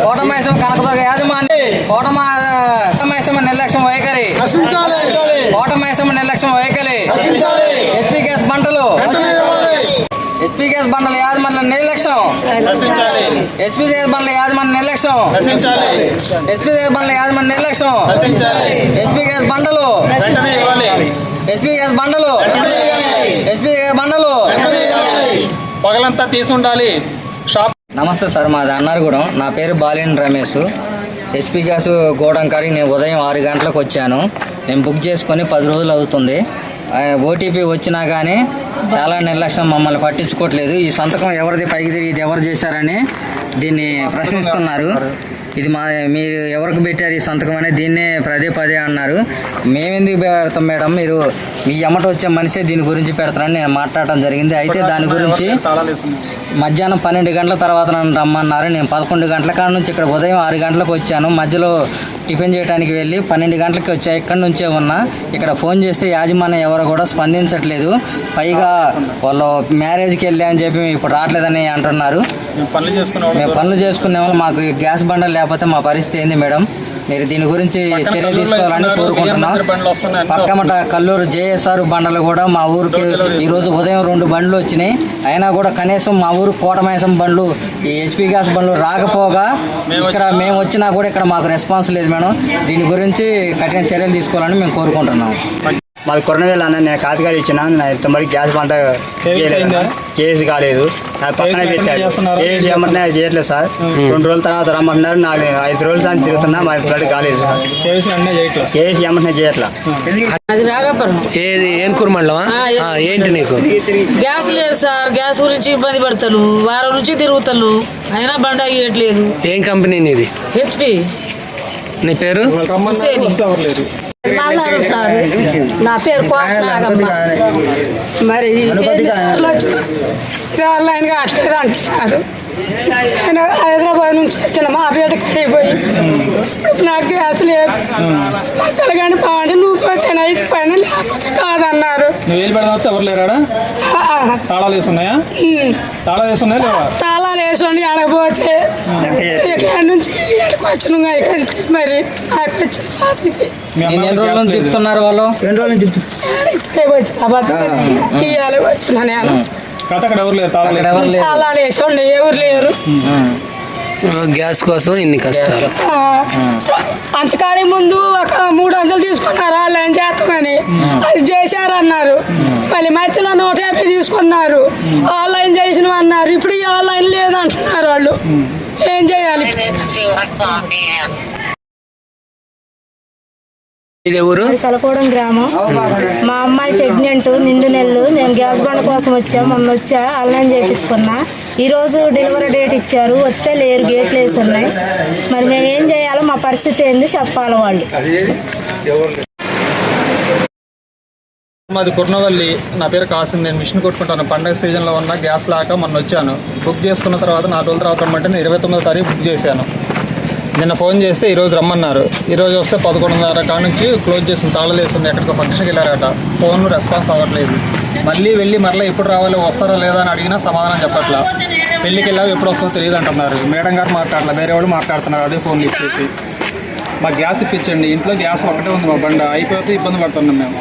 కోటమైసం కనకదుర్గ యాజమాన్య కోటమైసం నిర్లక్ష్యం వైఖరి, కోటమైసం నిర్లక్ష్యం వైఖరి, హెచ్పీ గ్యాస్ బండలు యాజమాన్య నిర్లక్ష్యం, హెచ్పీ గ్యాస్ బండ్ల యాజమాన్య నిర్లక్ష్యం, హెచ్పీ గ్యాస్ బండ్ల యాజమాన్య నిర్లక్ష్యం, హెచ్పీ గ్యాస్ బండలు పగలంతా తీసుండాలి. నమస్తే సార్, మాది అన్నారగూడెం. నా పేరు బాలిన్ రమేష్. హెచ్పీ గ్యాస్ గోడం కాడికి నేను ఉదయం 6 గంటలకు వచ్చాను. నేను బుక్ చేసుకొని 10 రోజులు అవుతుంది. ఓటీపీ వచ్చినా కానీ చాలా నిర్లక్ష్యం, మమ్మల్ని పట్టించుకోవట్లేదు. ఈ సంతకం ఎవరిది, పైకి తిరిగి ఇది ఎవరు చేశారని దీన్ని ప్రశ్నిస్తున్నారు. ఇది మీరు ఎవరికి పెట్టారు ఈ సంతకం అనేది దీన్నే పదే అన్నారు. మేమెందుకు పెడతాం మేడం, మీరు మీ ఎమ్మట వచ్చే మనిషే దీని గురించి పెడతారని నేను మాట్లాడటం జరిగింది. అయితే దాని గురించి మధ్యాహ్నం 12 గంటల తర్వాత నన్ను రమ్మన్నారు. నేను 11 గంటల కాడ నుంచి ఇక్కడ ఉదయం 6 గంటలకు వచ్చాను. మధ్యలో టిఫిన్ చేయడానికి వెళ్ళి 12 గంటలకి వచ్చా. ఇక్కడి నుంచే ఉన్నా. ఇక్కడ ఫోన్ చేస్తే యాజమాన్యం ఎవరు కూడా స్పందించట్లేదు. పైగా వాళ్ళు మ్యారేజ్కి వెళ్ళా అని చెప్పి ఇప్పుడు రావట్లేదని అంటున్నారు. మేము పనులు చేసుకునే వాళ్ళు, మాకు గ్యాస్ బండలు లేకపోతే మా పరిస్థితి ఏంది మేడం? మీరు దీని గురించి చర్య తీసుకోవాలని కోరుకుంటున్నాం. పక్కమట కల్లూరు జేఎస్ఆర్ బండలు కూడా మా ఊరికి ఈరోజు ఉదయం 2 బండ్లు వచ్చినాయి. అయినా కూడా కనీసం మా ఊరు కోటమైసం బండ్లు, ఈ హెచ్పీ గ్యాస్ బండ్లు రాకపోగా ఇక్కడ మేము వచ్చినా కూడా ఇక్కడ మాకు రెస్పాన్స్ లేదు మేడం. దీని గురించి కఠిన చర్యలు తీసుకోవాలని మేము కోరుకుంటున్నాం. మాది కొరనవేలు అన్న, నేను కాతికాలు ఇచ్చిన మరి గ్యాస్ బంట కేసు కాలేదు. పక్కన పెట్టారు, కేసు ఏమన్నా చేయట్లేదు సార్. 2 రోజుల తర్వాత రమ్మంటున్నారు. 5 రోజుల దాన్ని తిరుగుతున్నా, మా బ్లడ్ కాలేదు సార్. కేసు ఏమన్నా చేయట్లా. అది రాగపురం ఏది ఏన్కూరు మండలమా? ఏంటి నీకు? గ్యాస్ లేదు సార్. గ్యాస్ గురించి ఇబ్బంది పడతాను. వారం నుంచి తిరుగుతాను, అయినా బండ అయ్యట్లేదు. ఏం కంపెనీ నీది? హెచ్పీ. నీ పేరు? సార్, నా పేరు మరి ఆన్లైన్ గా అట్లేదు అంటున్నారు. నేను హైదరాబాద్ నుంచి వచ్చిన మా పేటకి పోయి నాకు గ్యాస్ లేదు, పిల్లగాని బాగుంటే నువ్వు పోతే నైట్ పైన లేకపోతే కాదన్నారు. తాళాలు వేసుకోండి ఆడపోతే ఇక్కడ నుంచి ఇక్కడికి వచ్చిన మరి నాకు వచ్చిన బాధ ఇది. ఎన్ని రోజుల నుంచి తిప్పుతున్నారు వాళ్ళు? 2 రోజుల నుంచి ఇప్పుడే వచ్చిన ఇవాళ వచ్చిన నేను. తాళాలు వేసుకోండి, ఎవరు లేరు. గ్యాస్ కోసం ఇన్ని కష్టాలు. అంతకాడి ముందు ఒక 300 తీసుకున్నారు ఆన్లైన్ చేస్తామని, అది చేశారన్నారు. మళ్ళీ మధ్యలో 150 తీసుకున్నారు, ఆన్లైన్ చేసినవి అన్నారు. ఇప్పుడు ఈ ఆన్లైన్ లేదంటున్నారు వాళ్ళు. ఏం చేయాలి? కలకోవడం గ్రామం. మా అమ్మాయి ప్రెగ్నెంట్, నిండు నెలలు. నేను గ్యాస్ బండ కోసం మొన్న వచ్చా, ఆన్లైన్ చేయించుకున్నా. ఈరోజు డెలివరీ డేట్ ఇచ్చారు, వస్తే లేరు, గేట్లు వేసి ఉన్నాయి. మరి మేము ఏం చేయాలో, మా పరిస్థితి ఏంది చెప్పాలి వాళ్ళు. మాది కుర్నవల్లి. నా పేరు కాసిం. నేను మిషన్ కొట్టుకుంటాను. పండగ సీజన్లో ఉన్న గ్యాస్ లాక మొన్న వచ్చాను. బుక్ చేసుకున్న తర్వాత 4 రోజుల తర్వాత రమ్మంటే నేను 29వ తారీఖు బుక్ చేశాను. నిన్న ఫోన్ చేస్తే ఈరోజు రమ్మన్నారు. ఈరోజు వస్తే 11:30 కాడ నుంచి క్లోజ్ చేస్తుంది, తాళాలు వేస్తుంది. ఎక్కడికో ఫంక్షన్కి వెళ్ళారట. ఫోన్ రెస్పాన్స్ అవ్వట్లేదు. మళ్ళీ ఎప్పుడు రావాలి, వస్తారా లేదా అని అడిగినా సమాధానం చెప్పట్లా. పెళ్ళికి వెళ్ళావు, ఎప్పుడు వస్తుందో తెలియదు అంటున్నారు. మేడం గారు మాట్లాడలే, వేరే వాళ్ళు మాట్లాడుతున్నారు. అదే ఫోన్ ఇచ్చేసి మాకు గ్యాస్ ఇప్పించండి. ఇంట్లో గ్యాస్ ఒకటే ఉంది, మా బండ అయిపోతే ఇబ్బంది పడుతున్నాం మేము.